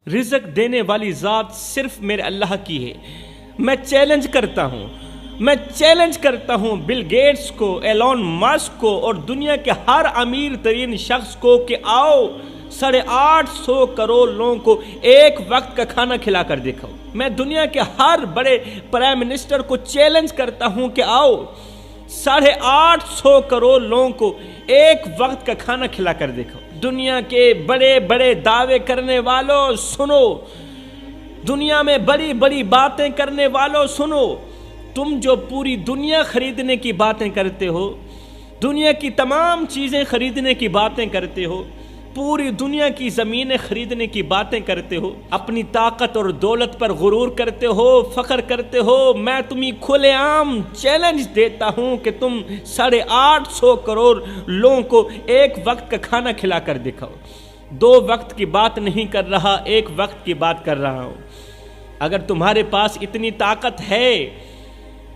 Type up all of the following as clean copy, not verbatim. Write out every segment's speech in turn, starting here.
رزق دینے والی ذات صرف میرے اللہ کی ہے۔ میں چیلنج کرتا ہوں بل گیٹس کو، ایلون ماسک کو اور دنیا کے ہر امیر ترین شخص کو کہ آؤ 850 کروڑ لوگوں کو ایک وقت کا کھانا کھلا کر دکھاؤ۔ میں دنیا کے ہر بڑے پرائم منسٹر کو چیلنج کرتا ہوں کہ آؤ 850 کروڑ لوگوں کو ایک وقت کا کھانا کھلا کر دکھاؤ۔ دنیا کے بڑے بڑے دعوے کرنے والوں سنو، دنیا میں بڑی بڑی باتیں کرنے والوں سنو، تم جو پوری دنیا خریدنے کی باتیں کرتے ہو، دنیا کی تمام چیزیں خریدنے کی باتیں کرتے ہو، پوری دنیا کی زمینیں خریدنے کی باتیں کرتے ہو، اپنی طاقت اور دولت پر غرور کرتے ہو، فخر کرتے ہو، میں تمہیں کھلے عام چیلنج دیتا ہوں کہ تم 850 کروڑ لوگوں کو ایک وقت کا کھانا کھلا کر دکھاؤ۔ 2 وقت کی بات نہیں کر رہا، ایک وقت کی بات کر رہا ہوں۔ اگر تمہارے پاس اتنی طاقت ہے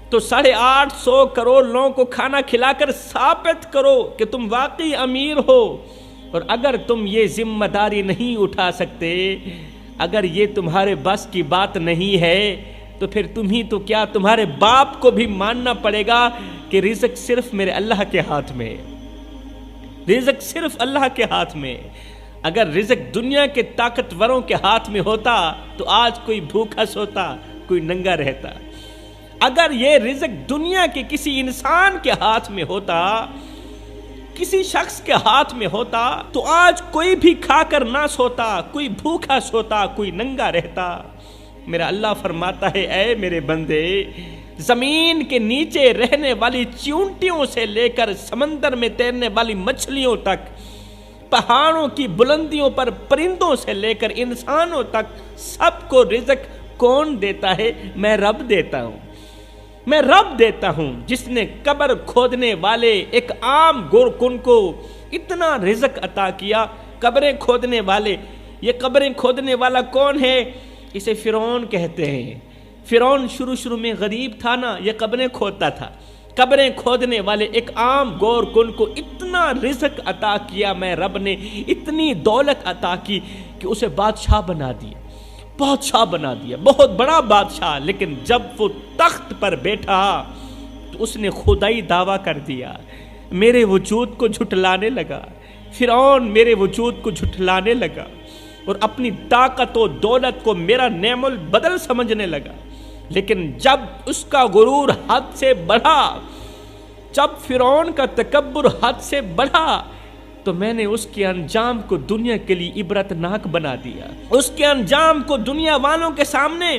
تو 850 کروڑ لوگوں کو کھانا کھلا کر ثابت کرو کہ تم واقعی امیر ہو۔ اور اگر تم یہ ذمہ داری نہیں اٹھا سکتے، اگر یہ تمہارے بس کی بات نہیں ہے، تو پھر تمہارے باپ کو بھی ماننا پڑے گا کہ رزق صرف میرے اللہ کے ہاتھ میں ہے، رزق صرف اللہ کے ہاتھ میں ہے۔ اگر رزق دنیا کے طاقتوروں کے ہاتھ میں ہوتا تو آج کوئی بھوکا سوتا، کوئی ننگا رہتا۔ اگر یہ رزق دنیا کے کسی انسان کے ہاتھ میں ہوتا، کسی شخص کے ہاتھ میں ہوتا، تو آج کوئی بھی کھا کر نہ سوتا، کوئی بھوکا سوتا، کوئی ننگا رہتا۔ میرا اللہ فرماتا ہے، اے میرے بندے، زمین کے نیچے رہنے والی چیونٹیوں سے لے کر سمندر میں تیرنے والی مچھلیوں تک، پہاڑوں کی بلندیوں پر پرندوں سے لے کر انسانوں تک، سب کو رزق کون دیتا ہے؟ میں رب دیتا ہوں۔ میں رب دیتا ہوں جس نے قبر کھودنے والے ایک عام گورکن کو اتنا رزق عطا کیا۔ قبریں کھودنے والے، یہ قبریں کھودنے والا کون ہے؟ اسے فرعون کہتے ہیں۔ فرعون شروع میں غریب تھا نا، یہ قبریں کھودتا تھا۔ قبریں کھودنے والے ایک عام گورکن کو اتنا رزق عطا کیا، میں رب نے اتنی دولت عطا کی کہ اسے بادشاہ بنا دیا، بہت بڑا بادشاہ۔ لیکن جب وہ تخت پر بیٹھا تو اس نے خدائی دعویٰ کر دیا، میرے وجود کو جھٹلانے لگا۔ فرعون میرے وجود کو جھٹلانے لگا اور اپنی طاقت و دولت کو میرا نعم البدل سمجھنے لگا۔ لیکن جب اس کا غرور حد سے بڑھا، جب فرعون کا تکبر حد سے بڑھا، تو میں نے اس کے انجام کو دنیا کے لیے عبرت ناک بنا دیا۔ اس کے انجام کو دنیا والوں کے سامنے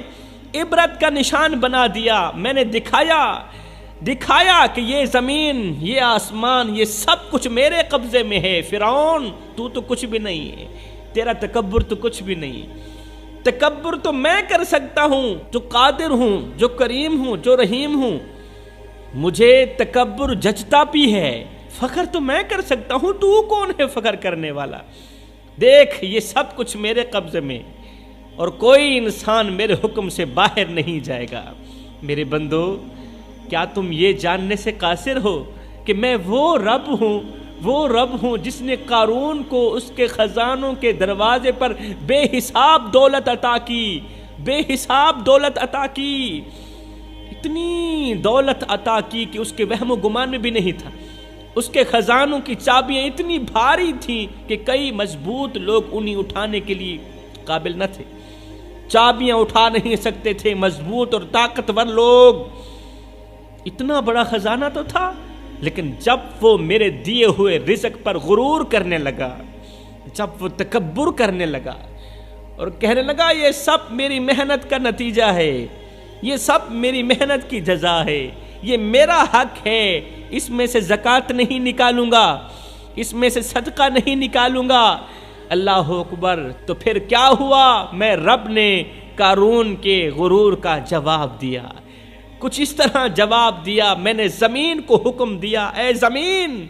عبرت کا نشان بنا دیا۔ میں نے دکھایا کہ یہ زمین، یہ آسمان، یہ سب کچھ میرے قبضے میں ہے۔ فرعون تو کچھ بھی نہیں ہے، تیرا تکبر تو کچھ بھی نہیں ہے۔ تکبر تو میں کر سکتا ہوں، جو قادر ہوں، جو کریم ہوں، جو رحیم ہوں۔ مجھے تکبر جچتا بھی ہے، فخر تو میں کر سکتا ہوں، تو کون ہے فخر کرنے والا؟ دیکھ، یہ سب کچھ میرے قبضے میں، اور کوئی انسان میرے حکم سے باہر نہیں جائے گا۔ میرے بندو، کیا تم یہ جاننے سے قاصر ہو کہ میں وہ رب ہوں جس نے قارون کو اس کے خزانوں کے دروازے پر بے حساب دولت عطا کی، اتنی دولت عطا کی کہ اس کے وہم و گمان میں بھی نہیں تھا۔ اس کے خزانوں کی چابیاں اتنی بھاری تھیں کہ کئی مضبوط لوگ انہیں اٹھانے کے لیے قابل نہ تھے، چابیاں اٹھا نہیں سکتے تھے مضبوط اور طاقتور لوگ۔ اتنا بڑا خزانہ تو تھا، لیکن جب وہ میرے دیے ہوئے رزق پر غرور کرنے لگا، جب وہ تکبر کرنے لگا اور کہنے لگا یہ سب میری محنت کا نتیجہ ہے، یہ سب میری محنت کی جزا ہے، یہ میرا حق ہے، اس میں سے زکوٰۃ نہیں نکالوں گا، اس میں سے صدقہ نہیں نکالوں گا۔ اللہ اکبر! تو پھر کیا ہوا؟ میں رب نے قارون کے غرور کا جواب دیا، کچھ اس طرح جواب دیا۔ میں نے زمین کو حکم دیا، اے زمین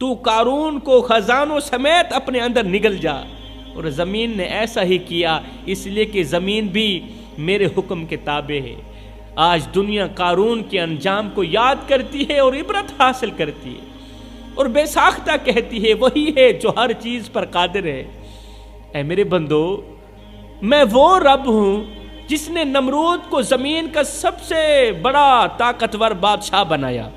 تو قارون کو خزانوں سمیت اپنے اندر نگل جا، اور زمین نے ایسا ہی کیا، اس لیے کہ زمین بھی میرے حکم کے تابع ہے۔ آج دنیا قارون کے انجام کو یاد کرتی ہے اور عبرت حاصل کرتی ہے، اور بے ساختہ کہتی ہے وہی ہے جو ہر چیز پر قادر ہے۔ اے میرے بندو، میں وہ رب ہوں جس نے نمرود کو زمین کا سب سے بڑا طاقتور بادشاہ بنایا۔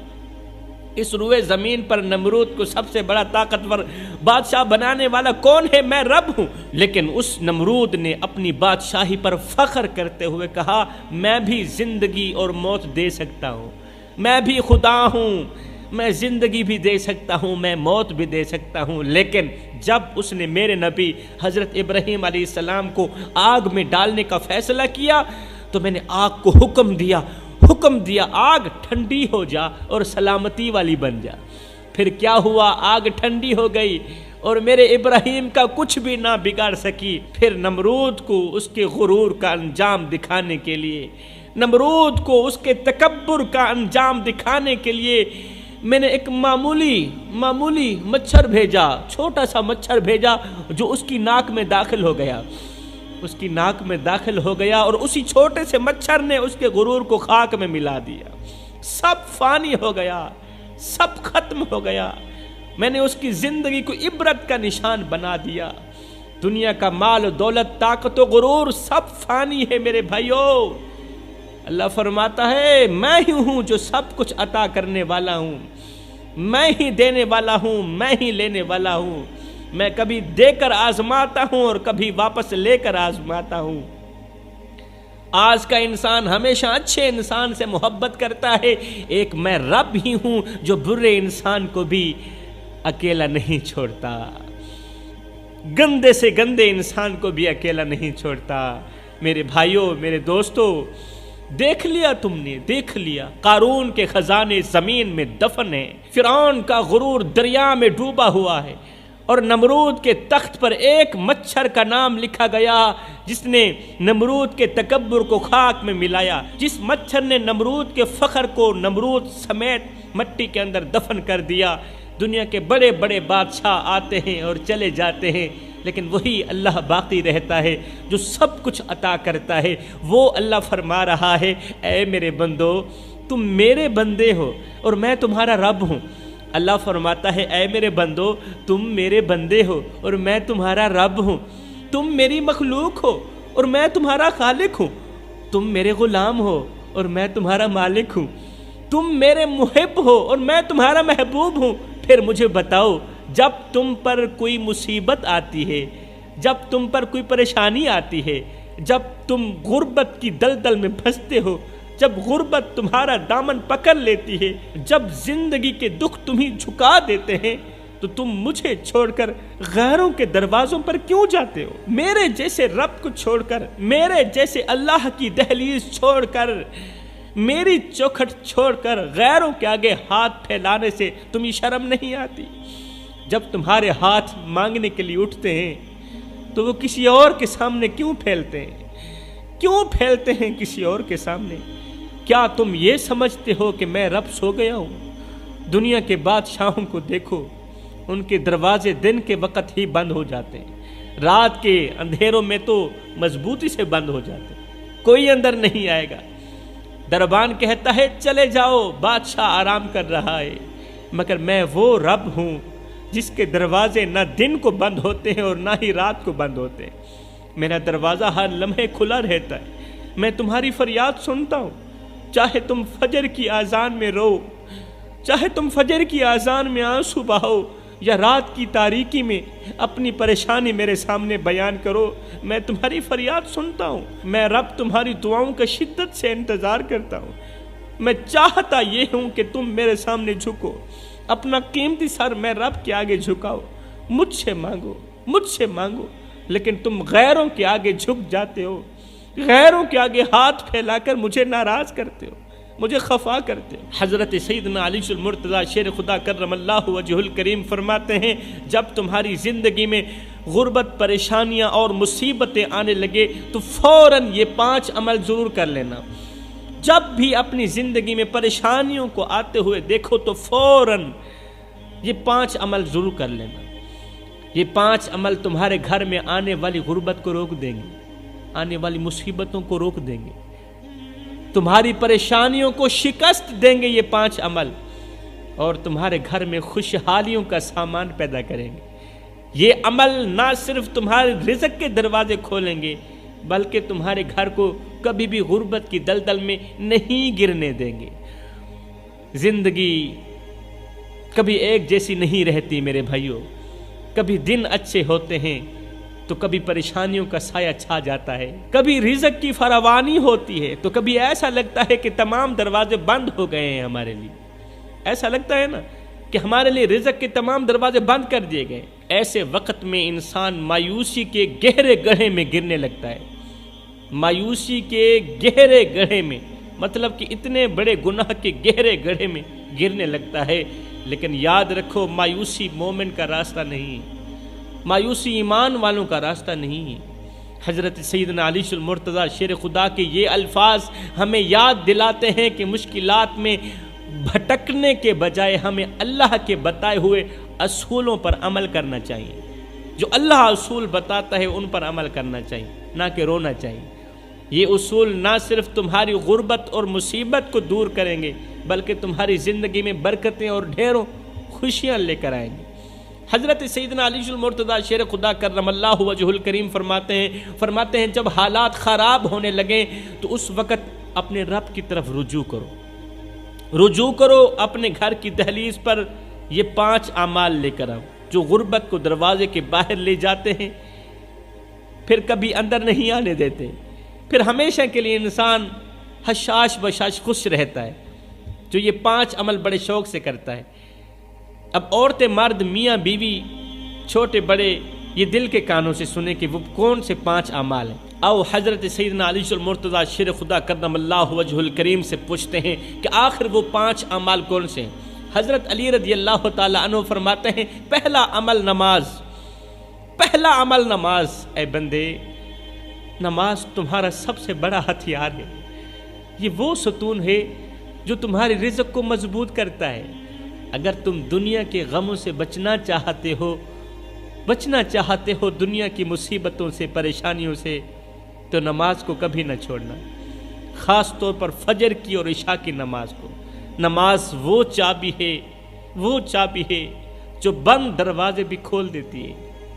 اس روئے زمین پر نمرود کو سب سے بڑا طاقتور بادشاہ بنانے والا کون ہے؟ میں رب ہوں۔ لیکن اس نمرود نے اپنی بادشاہی پر فخر کرتے ہوئے کہا میں بھی زندگی اور موت دے سکتا ہوں، میں بھی خدا ہوں، میں زندگی بھی دے سکتا ہوں، میں موت بھی دے سکتا ہوں۔ لیکن جب اس نے میرے نبی حضرت ابراہیم علیہ السلام کو آگ میں ڈالنے کا فیصلہ کیا تو میں نے آگ کو حکم دیا آگ ٹھنڈی ہو جا اور سلامتی والی بن جا۔ پھر کیا ہوا؟ آگ ٹھنڈی ہو گئی اور میرے ابراہیم کا کچھ بھی نہ بگاڑ سکی۔ پھر نمرود کو اس کے غرور کا انجام دکھانے کے لیے، نمرود کو اس کے تکبر کا انجام دکھانے کے لیے میں نے ایک معمولی مچھر بھیجا، چھوٹا سا مچھر بھیجا جو اس کی ناک میں داخل ہو گیا، اور اسی چھوٹے سے مچھر نے اس کے غرور کو خاک میں ملا دیا۔ سب فانی ہو گیا، سب ختم ہو گیا۔ میں نے اس کی زندگی کو عبرت کا نشان بنا دیا۔ دنیا کا مال و دولت، طاقت و غرور سب فانی ہے میرے بھائیوں۔ اللہ فرماتا ہے میں ہی ہوں جو سب کچھ عطا کرنے والا ہوں، میں ہی دینے والا ہوں، میں ہی لینے والا ہوں۔ میں کبھی دے کر آزماتا ہوں اور کبھی واپس لے کر آزماتا ہوں۔ آج کا انسان ہمیشہ اچھے انسان سے محبت کرتا ہے، ایک میں رب ہی ہوں جو برے انسان کو بھی اکیلا نہیں چھوڑتا، گندے سے گندے انسان کو بھی اکیلا نہیں چھوڑتا۔ میرے بھائیوں، میرے دوستوں، دیکھ لیا تم نے، دیکھ لیا قارون کے خزانے زمین میں دفن ہیں، فرعون کا غرور دریا میں ڈوبا ہوا ہے، اور نمرود کے تخت پر ایک مچھر کا نام لکھا گیا جس نے نمرود کے تکبر کو خاک میں ملایا، جس مچھر نے نمرود کے فخر کو نمرود سمیت مٹی کے اندر دفن کر دیا۔ دنیا کے بڑے بڑے بادشاہ آتے ہیں اور چلے جاتے ہیں، لیکن وہی اللہ باقی رہتا ہے جو سب کچھ عطا کرتا ہے۔ وہ اللہ فرما رہا ہے اے میرے بندو تم میرے بندے ہو اور میں تمہارا رب ہوں۔ اللہ فرماتا ہے اے میرے بندو تم میرے بندے ہو اور میں تمہارا رب ہوں، تم میری مخلوق ہو اور میں تمہارا خالق ہوں، تم میرے غلام ہو اور میں تمہارا مالک ہوں، تم میرے محب ہو اور میں تمہارا محبوب ہوں۔ پھر مجھے بتاؤ جب تم پر کوئی مصیبت آتی ہے، جب تم پر کوئی پریشانی آتی ہے، جب تم غربت کی دلدل میں پھنستے ہو، جب غربت تمہارا دامن پکڑ لیتی ہے، جب زندگی کے دکھ تمہیں جھکا دیتے ہیں، تو تم مجھے چھوڑ کر غیروں کے دروازوں پر کیوں جاتے ہو؟ میرے جیسے رب کو چھوڑ کر، میرے جیسے اللہ کی دہلیز چھوڑ کر، میری چوکھٹ چھوڑ کر غیروں کے آگے ہاتھ پھیلانے سے تمہیں شرم نہیں آتی؟ جب تمہارے ہاتھ مانگنے کے لیے اٹھتے ہیں تو وہ کسی اور کے سامنے کیوں پھیلتے ہیں کسی اور کے سامنے؟ کیا تم یہ سمجھتے ہو کہ میں رب سو گیا ہوں؟ دنیا کے بادشاہوں کو دیکھو، ان کے دروازے دن کے وقت ہی بند ہو جاتے ہیں، رات کے اندھیروں میں تو مضبوطی سے بند ہو جاتے ہیں، کوئی اندر نہیں آئے گا۔ دربان کہتا ہے چلے جاؤ، بادشاہ آرام کر رہا ہے، مگر میں وہ رب ہوں جس کے دروازے نہ دن کو بند ہوتے ہیں اور نہ ہی رات کو بند ہوتے ہیں۔ میرا دروازہ ہر لمحے کھلا رہتا ہے، میں تمہاری فریاد سنتا ہوں، چاہے تم فجر کی اذان میں رو، چاہے تم فجر کی اذان میں آنسو بہاؤ یا رات کی تاریکی میں اپنی پریشانی میرے سامنے بیان کرو، میں تمہاری فریاد سنتا ہوں۔ میں رب تمہاری دعاؤں کا شدت سے انتظار کرتا ہوں۔ میں چاہتا یہ ہوں کہ تم میرے سامنے جھکو، اپنا قیمتی سر میں رب کے آگے جھکاؤ، مجھ سے مانگو، لیکن تم غیروں کے آگے جھک جاتے ہو، غیروں کے آگے ہاتھ پھیلا کر مجھے ناراض کرتے ہو، مجھے خفا کرتے ہو۔ حضرت سیدنا علی المرتضیٰ شیر خدا کرم اللہ وجہہ الکریم فرماتے ہیں جب تمہاری زندگی میں غربت، پریشانیاں اور مصیبتیں آنے لگے تو فوراً یہ 5 عمل ضرور کر لینا۔ جب بھی اپنی زندگی میں پریشانیوں کو آتے ہوئے دیکھو تو فوراً یہ 5 عمل ضرور کر لینا۔ یہ 5 عمل تمہارے گھر میں آنے والی غربت کو روک دیں گے، آنے والی مصیبتوں کو روک دیں گے، تمہاری پریشانیوں کو شکست دیں گے یہ 5 عمل، اور تمہارے گھر میں خوشحالیوں کا سامان پیدا کریں گے۔ یہ عمل نہ صرف تمہارے رزق کے دروازے کھولیں گے بلکہ تمہارے گھر کو کبھی بھی غربت کی دلدل میں نہیں گرنے دیں گے۔ زندگی کبھی ایک جیسی نہیں رہتی میرے بھائیوں، کبھی دن اچھے ہوتے ہیں تو کبھی پریشانیوں کا سایہ چھا جاتا ہے، کبھی رزق کی فراوانی ہوتی ہے تو کبھی ایسا لگتا ہے کہ تمام دروازے بند ہو گئے ہیں ہمارے لیے۔ ایسا لگتا ہے نا کہ ہمارے لیے رزق کے تمام دروازے بند کر دیے گئے۔ ایسے وقت میں انسان مایوسی کے گہرے گڑھے میں گرنے لگتا ہے، مایوسی کے گہرے گڑھے میں، مطلب کہ اتنے بڑے گناہ کے گہرے گڑھے میں گرنے لگتا ہے۔ لیکن یاد رکھو، مایوسی مومن کا راستہ نہیں، مایوسی ایمان والوں کا راستہ نہیں۔ حضرت سیدنا علی المرتضیٰ شیر خدا کے یہ الفاظ ہمیں یاد دلاتے ہیں کہ مشکلات میں بھٹکنے کے بجائے ہمیں اللہ کے بتائے ہوئے اصولوں پر عمل کرنا چاہیے۔ جو اللہ اصول بتاتا ہے ان پر عمل کرنا چاہیے، نہ کہ رونا چاہیے۔ یہ اصول نہ صرف تمہاری غربت اور مصیبت کو دور کریں گے بلکہ تمہاری زندگی میں برکتیں اور ڈھیروں خوشیاں لے کر آئیں گے۔ حضرت سیدنا علی المرتضیٰ شیر خدا کرم اللہ وجہ الکریم فرماتے ہیں جب حالات خراب ہونے لگیں تو اس وقت اپنے رب کی طرف رجوع کرو اپنے گھر کی دہلیز پر یہ 5 اعمال لے کر آؤ جو غربت کو دروازے کے باہر لے جاتے ہیں، پھر کبھی اندر نہیں آنے دیتے، پھر ہمیشہ کے لیے انسان حشاش بشاش خوش رہتا ہے، جو یہ 5 عمل بڑے شوق سے کرتا ہے۔ اب عورتیں، مرد، میاں بیوی، چھوٹے بڑے، یہ دل کے کانوں سے سنیں کہ وہ کون سے 5 اعمال ہیں۔ آؤ حضرت سیدنا علی المرتضیٰ شیر خدا کرم اللہ وجہ الکریم سے پوچھتے ہیں کہ آخر وہ 5 اعمال کون سے ہیں۔ حضرت علی رضی اللہ تعالیٰ عنہ فرماتے ہیں پہلا عمل نماز۔ اے بندے، نماز تمہارا سب سے بڑا ہتھیار ہے، یہ وہ ستون ہے جو تمہاری رزق کو مضبوط کرتا ہے۔ اگر تم دنیا کے غموں سے بچنا چاہتے ہو دنیا کی مصیبتوں سے، پریشانیوں سے، تو نماز کو کبھی نہ چھوڑنا، خاص طور پر فجر کی اور عشاء کی نماز کو۔ نماز وہ چابی ہے جو بند دروازے بھی کھول دیتی ہے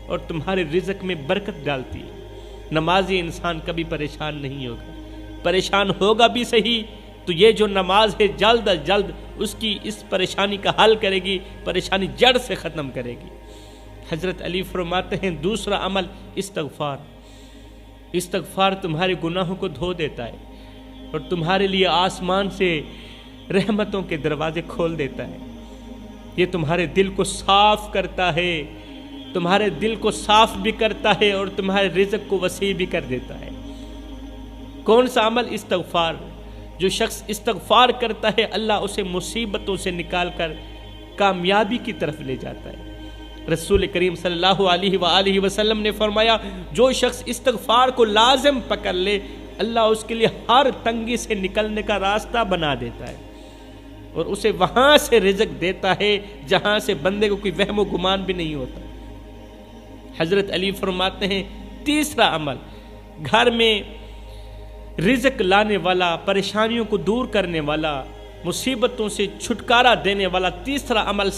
اور تمہارے رزق میں برکت ڈالتی ہے۔ نمازی انسان کبھی پریشان نہیں ہوگا، پریشان ہوگا بھی صحیح تو یہ جو نماز ہے جلد از جلد اس کی اس پریشانی کا حل کرے گی، پریشانی جڑ سے ختم کرے گی۔ حضرت علی فرماتے ہیں دوسرا عمل استغفار تمہارے گناہوں کو دھو دیتا ہے اور تمہارے لیے آسمان سے رحمتوں کے دروازے کھول دیتا ہے۔ یہ تمہارے دل کو صاف کرتا ہے، تمہارے دل کو صاف بھی کرتا ہے اور تمہارے رزق کو وسیع بھی کر دیتا ہے۔ کون سا عمل؟ استغفار۔ جو شخص استغفار کرتا ہے اللہ اسے مصیبتوں سے نکال کر کامیابی کی طرف لے جاتا ہے۔ رسول کریم صلی اللہ علیہ وآلہ وسلم نے فرمایا جو شخص استغفار کو لازم پکڑ لے اللہ اس کے لیے ہر تنگی سے نکلنے کا راستہ بنا دیتا ہے اور اسے وہاں سے رزق دیتا ہے جہاں سے بندے کو کوئی وہم و گمان بھی نہیں ہوتا۔ حضرت علی فرماتے ہیں تیسرا عمل، گھر میں رزق لانے والا، پریشانیوں کو دور کرنے والا، مصیبتوں سے چھٹکارا دینے والا تیسرا عمل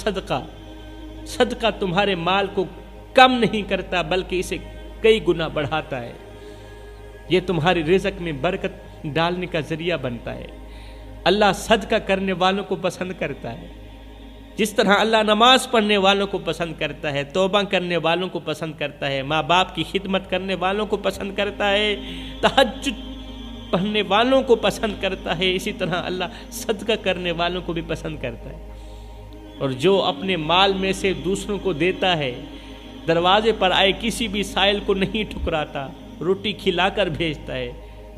صدقہ تمہارے مال کو کم نہیں کرتا بلکہ اسے کئی گنا بڑھاتا ہے۔ یہ تمہاری رزق میں برکت ڈالنے کا ذریعہ بنتا ہے۔ اللہ صدقہ کرنے والوں کو پسند کرتا ہے، جس طرح اللہ نماز پڑھنے والوں کو پسند کرتا ہے، توبہ کرنے والوں کو پسند کرتا ہے، ماں باپ کی خدمت کرنے والوں کو پسند کرتا ہے، تہجد پڑھنے والوں کو پسند کرتا ہے، اسی طرح اللہ صدقہ کرنے والوں کو بھی پسند کرتا ہے۔ اور جو اپنے مال میں سے دوسروں کو دیتا ہے، دروازے پر آئے کسی بھی سائل کو نہیں ٹھکراتا، روٹی کھلا کر بھیجتا ہے،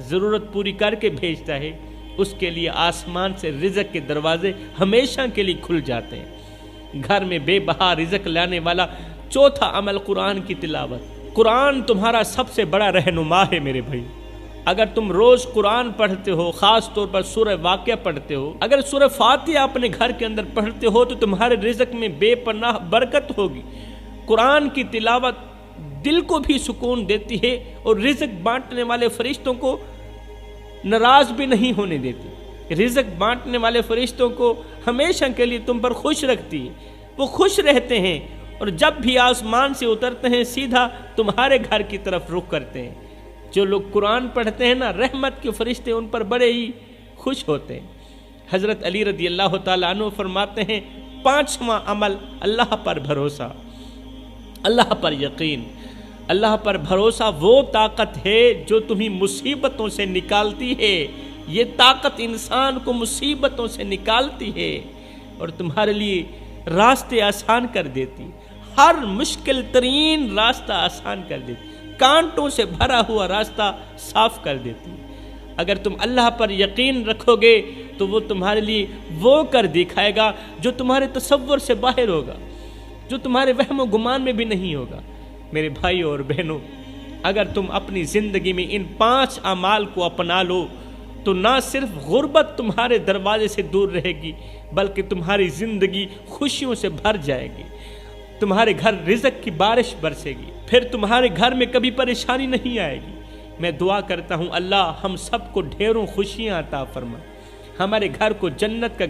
ضرورت پوری کر کے بھیجتا ہے، اس کے لیے آسمان سے رزق کے دروازے ہمیشہ کے لیے کھل جاتے ہیں۔ گھر میں بے بہا رزق لانے والا چوتھا عمل قرآن کی تلاوت۔ قرآن تمہارا سب سے بڑا رہنما ہے میرے بھائی۔ اگر تم روز قرآن پڑھتے ہو، خاص طور پر سورہ واقعہ پڑھتے ہو، اگر سورہ فاتحہ اپنے گھر کے اندر پڑھتے ہو تو تمہارے رزق میں بے پناہ برکت ہوگی۔ قرآن کی تلاوت دل کو بھی سکون دیتی ہے اور رزق بانٹنے والے فرشتوں کو ناراض بھی نہیں ہونے دیتی۔ رزق بانٹنے والے فرشتوں کو ہمیشہ کے لیے تم پر خوش رکھتی ہے، وہ خوش رہتے ہیں اور جب بھی آسمان سے اترتے ہیں سیدھا تمہارے گھر کی طرف رخ کرتے ہیں۔ جو لوگ قرآن پڑھتے ہیں نا، رحمت کے فرشتے ان پر بڑے ہی خوش ہوتے ہیں۔ حضرت علی رضی اللہ تعالیٰ عنہ فرماتے ہیں 5واں عمل اللہ پر بھروسہ، اللہ پر یقین۔ اللہ پر بھروسہ وہ طاقت ہے جو تمہیں مصیبتوں سے نکالتی ہے۔ یہ طاقت انسان کو مصیبتوں سے نکالتی ہے اور تمہارے لیے راستے آسان کر دیتی، ہر مشکل ترین راستہ آسان کر دیتی، کانٹوں سے بھرا ہوا راستہ صاف کر دیتی۔ اگر تم اللہ پر یقین رکھو گے تو وہ تمہارے لیے وہ کر دکھائے گا جو تمہارے تصور سے باہر ہوگا، جو تمہارے وہم و گمان میں بھی نہیں ہوگا۔ میرے بھائیوں اور بہنوں، اگر تم اپنی زندگی میں ان 5 اعمال کو اپنا لو تو نہ صرف غربت تمہارے دروازے سے دور رہے گی، بلکہ تمہاری زندگی خوشیوں سے بھر جائے گی، تمہارے گھر رزق کی بارش برسے گی، پھر تمہارے گھر میں کبھی پریشانی نہیں آئے گی۔ میں دعا کرتا ہوں اللہ ہم سب کو ڈھیروں خوشیاں عطا فرما، ہمارے گھر کو جنت کا